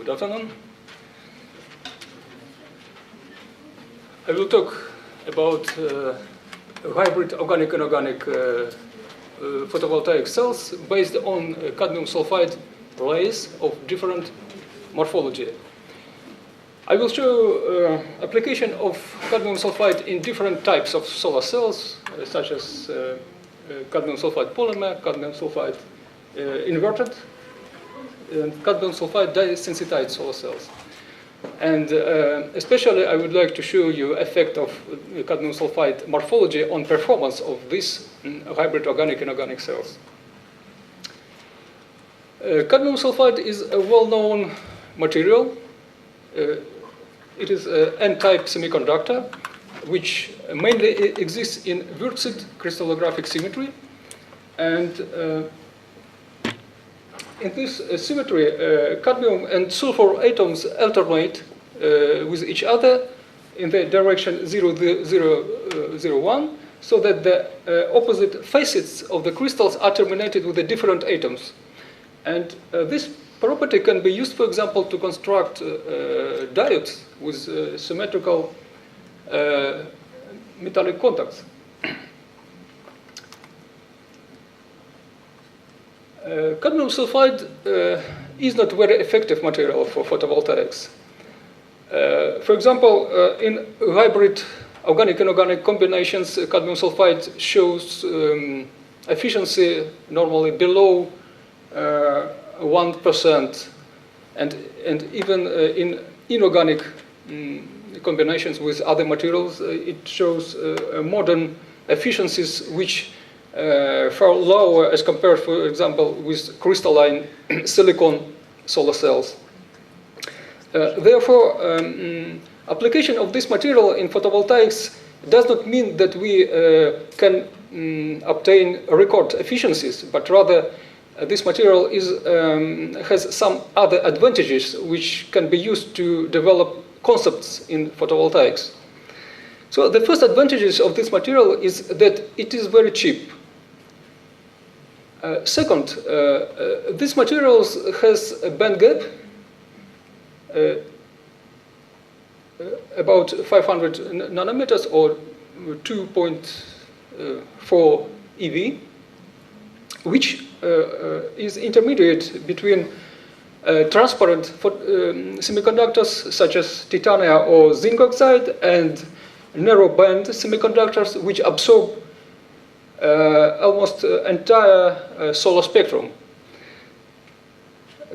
Good afternoon. I will talk about hybrid organic and inorganic photovoltaic cells based on cadmium sulfide layers of different morphology. I will show application of cadmium sulfide in different types of solar cells, such as cadmium sulfide polymer, cadmium sulfide inverted, and cadmium sulfide dye-sensitized solar cells. And especially I would like to show you effect of cadmium sulfide morphology on performance of these hybrid organic and inorganic cells. Cadmium sulfide is a well-known material. It is an N-type semiconductor, which mainly exists in Wurtzit crystallographic symmetry. And in this symmetry, cadmium and sulfur atoms alternate with each other in the direction 0, 0, 0, 1, so that the opposite facets of the crystals are terminated with the different atoms. And this property can be used, for example, to construct diodes with symmetrical metallic contacts. Cadmium sulfide is not very effective material for photovoltaics. For example, in hybrid organic and inorganic combinations, cadmium sulfide shows efficiency normally below 1%, and even in inorganic combinations with other materials, it shows modern efficiencies which far lower as compared, for example, with crystalline silicon solar cells. Therefore, application of this material in photovoltaics does not mean that we can obtain record efficiencies, but rather this material has some other advantages which can be used to develop concepts in photovoltaics. So the first advantages of this material is that it is very cheap. Second, this material has a band gap about 500 nanometers or 2.4 eV, which is intermediate between transparent semiconductors such as titania or zinc oxide and narrow band semiconductors which absorb almost entire solar spectrum.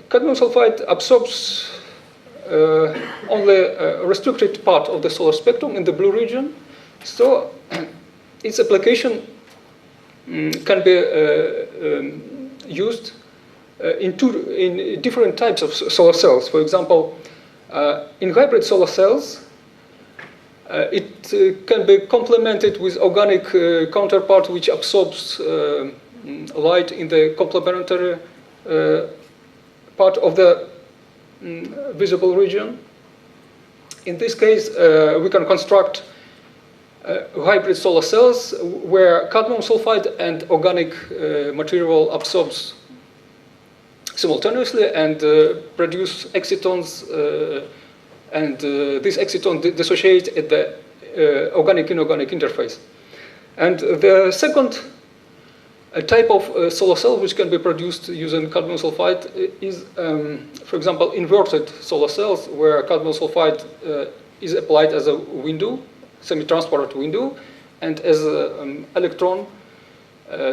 Cadmium sulfide absorbs only a restricted part of the solar spectrum in the blue region, so its application can be used in different types of solar cells. For example, in hybrid solar cells, it can be complemented with organic counterpart which absorbs light in the complementary part of the visible region. In this case, we can construct hybrid solar cells where cadmium sulfide and organic material absorbs simultaneously and produce excitons, and this exciton dissociate at the organic-inorganic interface. And the second type of solar cell which can be produced using cadmium sulfide is, for example, inverted solar cells where cadmium sulfide is applied as a window, semi-transparent window, and as an electron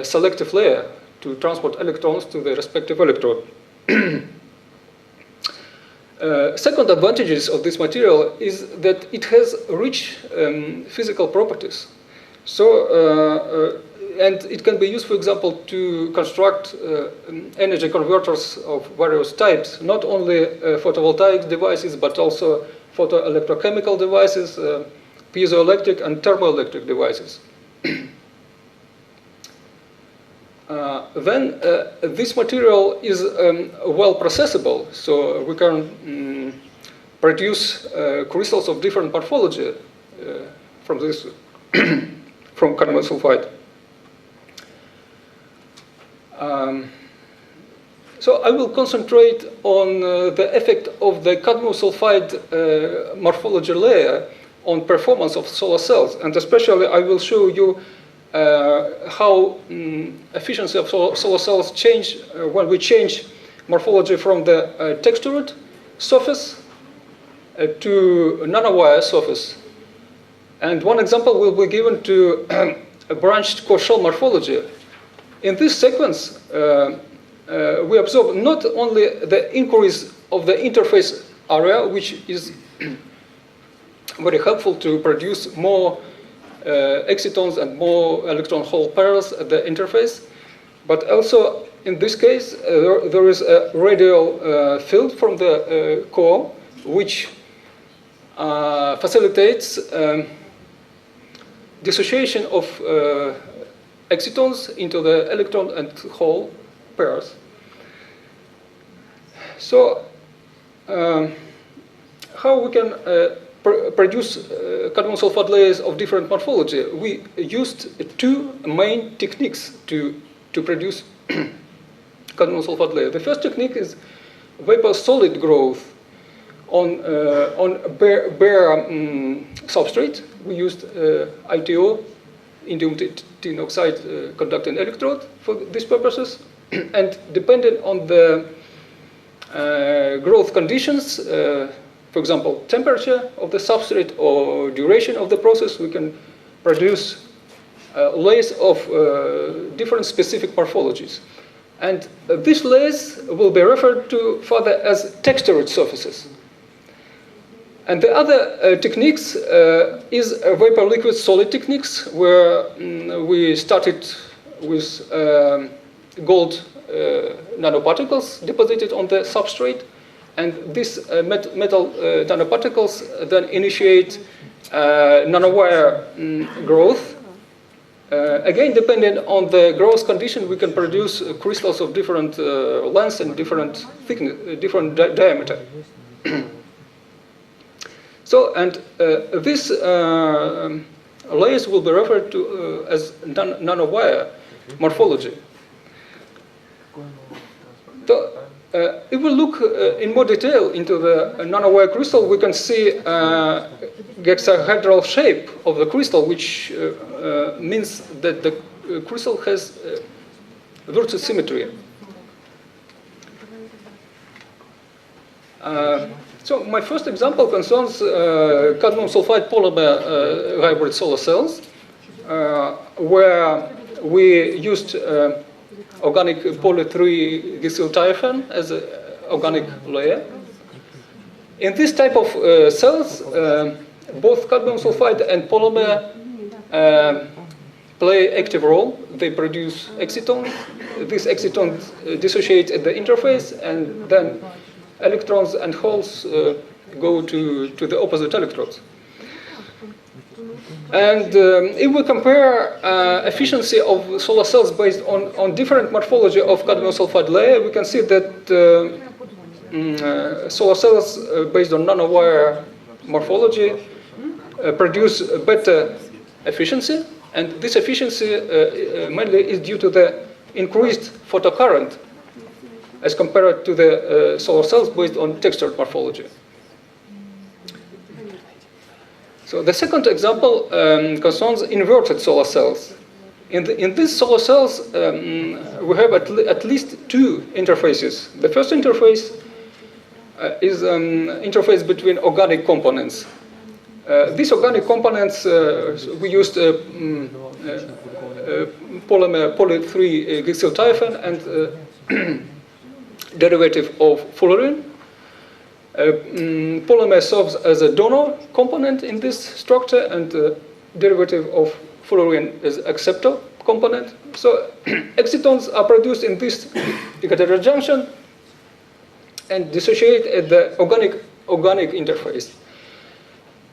selective layer to transport electrons to the respective electrode. Second advantages of this material is that it has rich physical properties. So, and it can be used, for example, to construct energy converters of various types, not only photovoltaic devices, but also photoelectrochemical devices, piezoelectric and thermoelectric devices. Then this material is well processable, so we can produce crystals of different morphology from this from cadmium sulfide. So I will concentrate on the effect of the cadmium sulfide morphology layer on performance of solar cells, and especially I will show you how efficiency of solar cells change when we change morphology from the textured surface to nanowire surface. And one example will be given to a branched core shell morphology. In this sequence, we observe not only the increase of the interface area, which is very helpful to produce more excitons and more electron-hole pairs at the interface, but also in this case there is a radial field from the core which facilitates dissociation of excitons into the electron and hole pairs. So how we can produce cadmium sulfide layers of different morphology? We used two main techniques to produce cadmium sulfide layer. The first technique is vapor solid growth on bare substrate. We used ITO, indium tin oxide conducting electrode, for these purposes. And depending on the growth conditions, for example, temperature of the substrate or duration of the process, we can produce layers of different specific morphologies. And these layers will be referred to further as textured surfaces. And the other techniques is vapor liquid solid techniques, where we started with gold nanoparticles deposited on the substrate, and these metal nanoparticles then initiate nanowire growth. Again, depending on the growth condition, we can produce crystals of different lengths and different thickness, different diameter. So, and these layers will be referred to as nanowire morphology. So, if we look in more detail into the nanowire crystal, we can see hexahedral shape of the crystal, which means that the crystal has virtual symmetry. So my first example concerns cadmium sulfide polymer hybrid solar cells, where we used organic poly-3-glycyltryptophan as an organic layer. In this type of cells, both cadmium sulfide and polymer play active role. They produce excitons. These excitons dissociate at the interface, and then electrons and holes go to the opposite electrodes. And if we compare efficiency of solar cells based on different morphology of cadmium sulfide layer, we can see that solar cells based on nanowire morphology produce better efficiency, and this efficiency mainly is due to the increased photocurrent as compared to the solar cells based on textured morphology. So the second example concerns inverted solar cells. In these solar cells, we have at least two interfaces. The first interface is an interface between organic components. These organic components, we used polymer poly-3-glycyltryptophan and derivative of fullerene. Polymer serves as a donor component in this structure, and derivative of fullerene is acceptor component. So excitons are produced in this heterojunction and dissociate at the organic interface.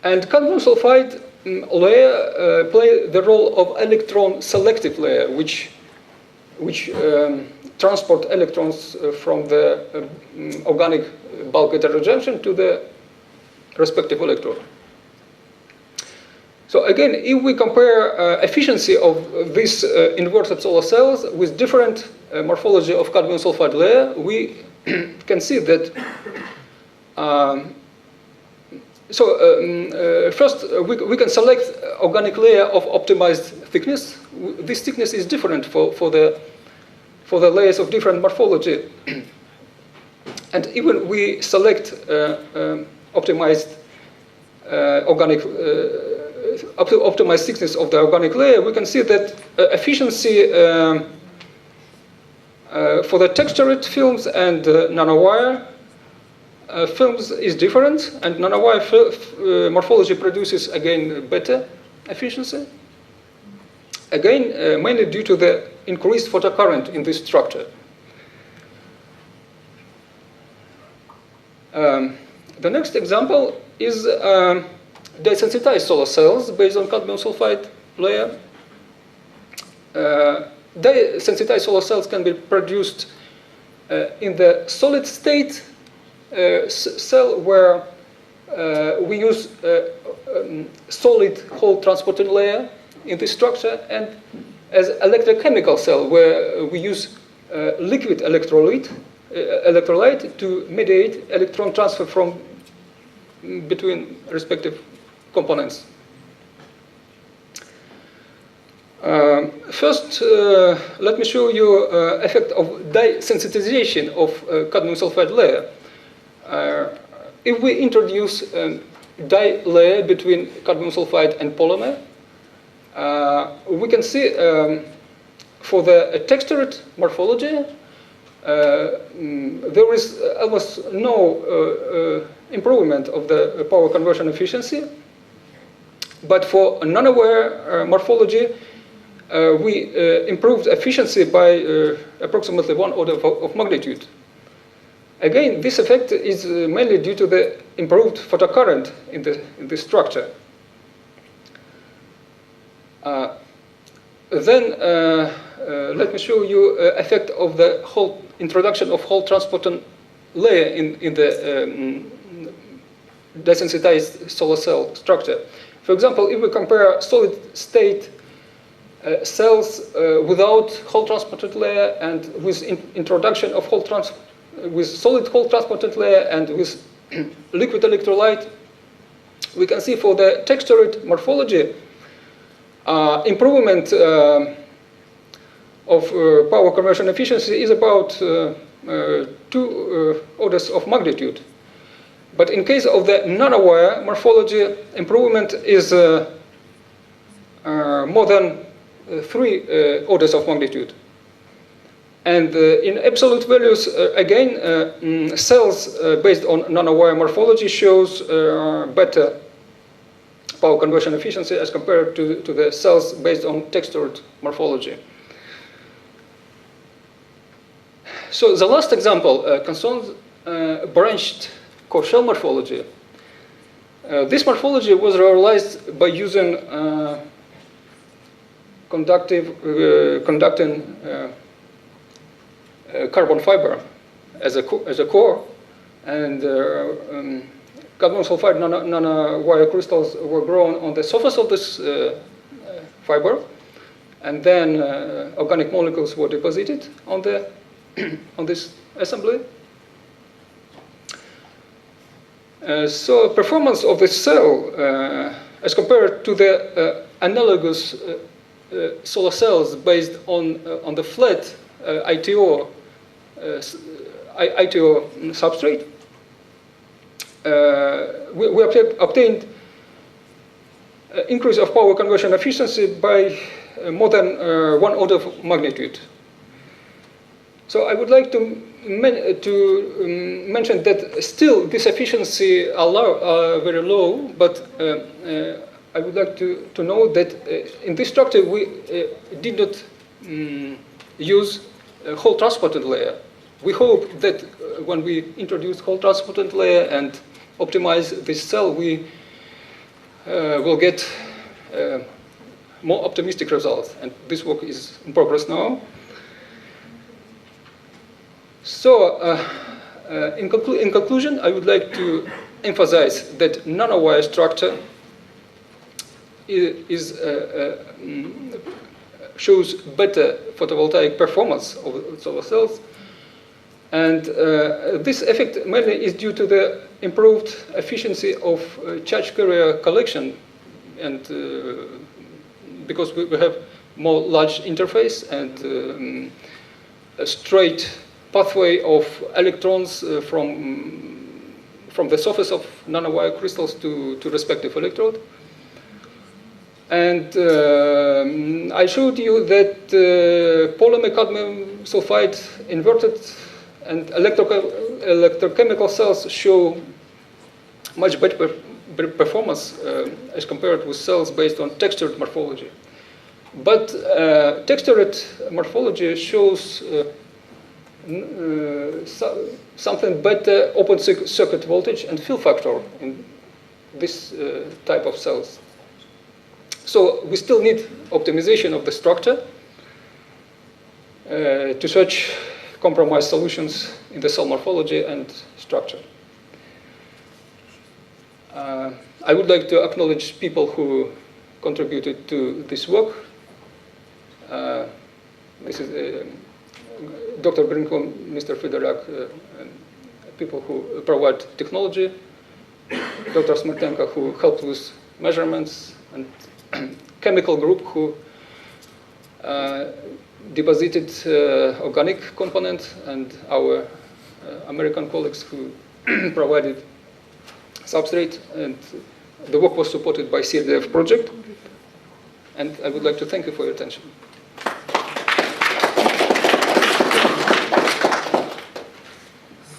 And cadmium sulfide layer play the role of electron selective layer, which transport electrons from the organic bulk heterojunction to the respective electrode. So again, if we compare efficiency of these inverted solar cells with different morphology of cadmium sulfide layer, we can see that first, we can select organic layer of optimized thickness. This thickness is different for the layers of different morphology. And even we select optimized optimized thickness of the organic layer, we can see that efficiency for the textured films and nanowire films is different, and nanowire morphology produces again better efficiency. Again, mainly due to the increased photocurrent in this structure. The next example is desensitized solar cells based on cadmium sulfide layer. Desensitized solar cells can be produced in the solid state cell where we use solid whole transported layer in this structure, and as electrochemical cell where we use liquid electrolyte to mediate electron transfer from between respective components. First, let me show you effect of desensitization of cadmium sulfide layer. If we introduce dye layer between cadmium sulfide and polymer, we can see for the textured morphology there is almost no improvement of the power conversion efficiency. But for nanowire morphology, we improved efficiency by approximately 1 order of magnitude. Again, this effect is mainly due to the improved photocurrent in the structure. Then let me show you effect of the whole introduction of whole transporter layer in the desensitized solar cell structure. For example, if we compare solid state cells without whole transported layer and with introduction of with solid whole transported layer and with liquid electrolyte, we can see for the textured morphology improvement of power conversion efficiency is about 2 orders of magnitude. But in case of the nanowire morphology, improvement is more than 3 orders of magnitude. And in absolute values, again, cells based on nanowire morphology shows better power conversion efficiency as compared to the cells based on textured morphology. So the last example concerns branched core shell morphology. This morphology was realized by using conducting carbon fiber as a core, and cadmium sulfide nanowire crystals were grown on the surface of this fiber, and then organic molecules were deposited on this assembly. So performance of the cell as compared to the analogous solar cells based on the flat ITO substrate, we obtained increase of power conversion efficiency by more than 1 order of magnitude. So I would like to mention that still this efficiency are very low, but I would like to know that in this structure we did not use a whole transported layer. We hope that when we introduce whole transported layer and optimize this cell, we will get more optimistic results. And this work is in progress now. So, in conclusion, I would like to emphasize that nanowire structure shows better photovoltaic performance of solar cells. And this effect mainly is due to the improved efficiency of charge carrier collection, and because we have more large interface and a straight pathway of electrons from the surface of nanowire crystals to respective electrode. And I showed you that polymer cadmium sulfide inverted and electrochemical cells show much better performance as compared with cells based on textured morphology. But textured morphology shows something better open circuit voltage and fill factor in this type of cells. So we still need optimization of the structure to search compromise solutions in the cell morphology and structure. I would like to acknowledge people who contributed to this work. This is Dr. Brinkholm, Mr. Fedorak, people who provide technology, Dr. Smartenko, who helped with measurements, and chemical group who deposited organic component, and our American colleagues who provided substrate, and the work was supported by CRDF project. And I would like to thank you for your attention.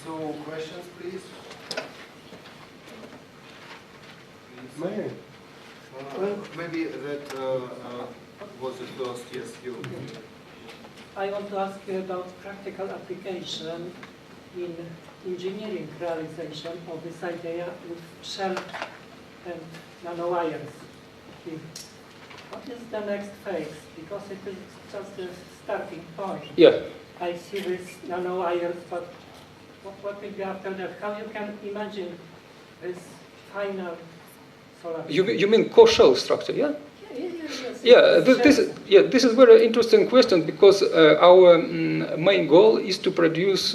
So, questions, please? May Maybe that was the first, yes, you. I want to ask you about practical application in engineering realization of this idea with shell and nanowires. What is the next phase? Because it is just a starting point. Yeah. I see these nanowires, but what will be after that? How you can imagine this final solar? You mean core shell structure, yeah? Yeah, this is very interesting question, because our main goal is to produce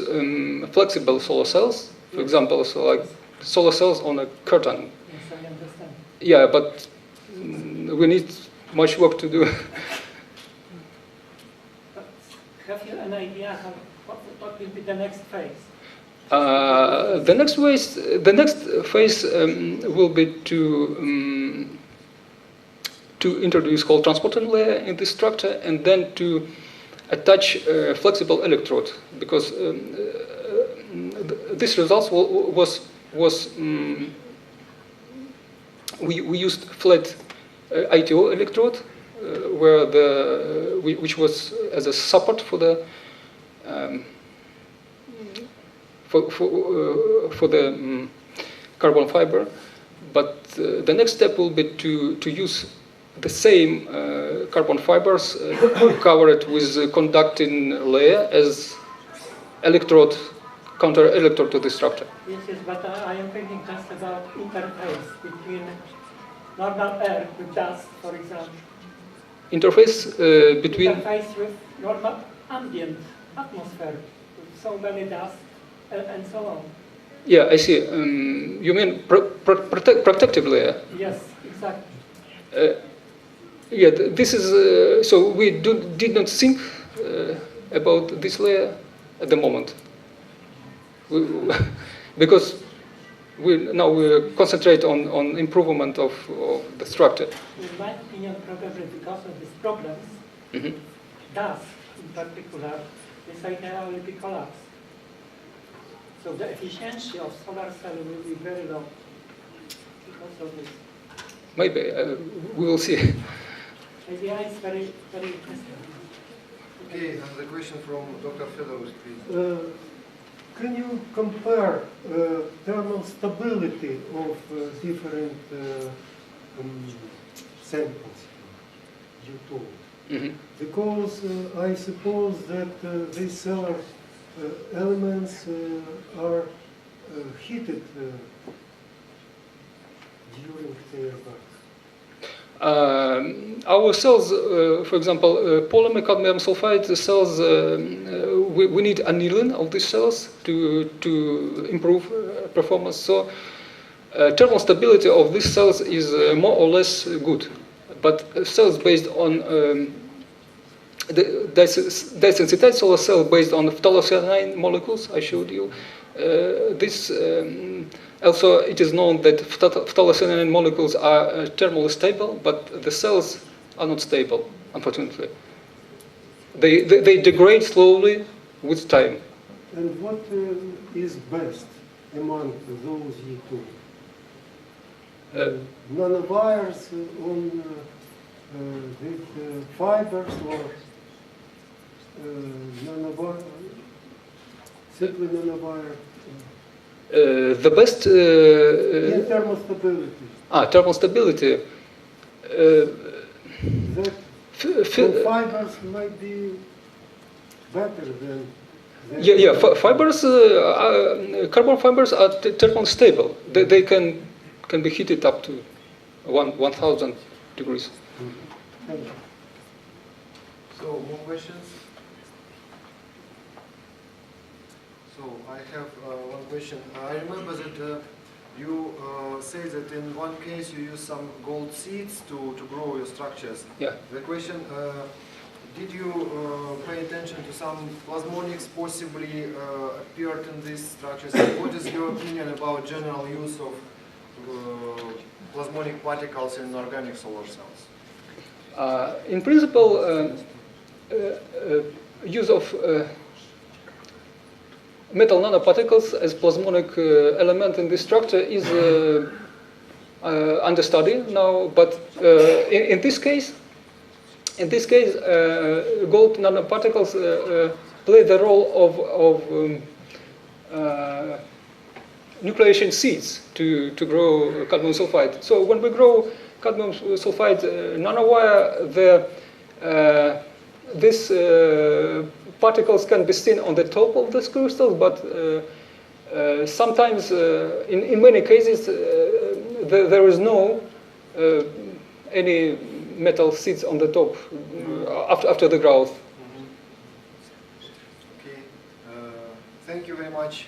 flexible solar cells. For example, so like solar cells on a curtain. Yes, I understand. Yeah, but we need much work to do. But have you an idea what will be the next phase? The next phase will be to introduce whole transporting layer in this structure, and then to attach a flexible electrode, because this result was we used flat ITO electrode, which was as a support for the carbon fiber. But the next step will be to use the same carbon fibers covered with a conducting layer as electrode, counter electrode to the structure. Yes, but I am thinking just about interface between normal air with dust, for example. Interface between... Interface with normal ambient atmosphere, with so many dust and so on. Yeah, I see. You mean protective layer? Yes, exactly. Yeah, this is so we did not think about this layer at the moment, because we concentrate on improvement of the structure. In my opinion, probably because of these problems, dust in particular, this idea will be collapsed. So the efficiency of solar cell will be very low because of this. Maybe we will see. Idea is very, very interesting. Okay, and the question from Dr. Fedorak, please. Can you compare thermal stability of different samples you told? Because I suppose that these solar elements are heated during their birth. Our cells, for example, polymer cadmium sulfide cells, we need annealing of these cells to improve performance. So thermal stability of these cells is more or less good. But cells based on the dye-sensitized solar cell based on phthalocyanine molecules I showed you, this also, it is known that phthalocyanine molecules are thermally stable, but the cells are not stable, unfortunately. They degrade slowly with time. And what is best among those two? Nanowires on with fibers or nanowire, simply nanowire? The best in thermal stability. Thermal stability. That fibers might be better than. Fibers. Carbon fibers are thermally stable. They can be heated up to 1,000 degrees. Thank you. So, more questions? So, I have one question. I remember that you say that in one case you use some gold seeds to grow your structures. Yeah. The question, did you pay attention to some plasmonics possibly appeared in these structures? And what is your opinion about general use of plasmonic particles in organic solar cells? In principle, use of metal nanoparticles as plasmonic element in this structure is under study now. But in this case, gold nanoparticles play the role of nucleation seeds to grow cadmium sulfide. So when we grow cadmium sulfide nanowire, these particles can be seen on the top of the crystals, but sometimes, in many cases, there is no any metal seeds on the top after the growth. Okay. Thank you very much.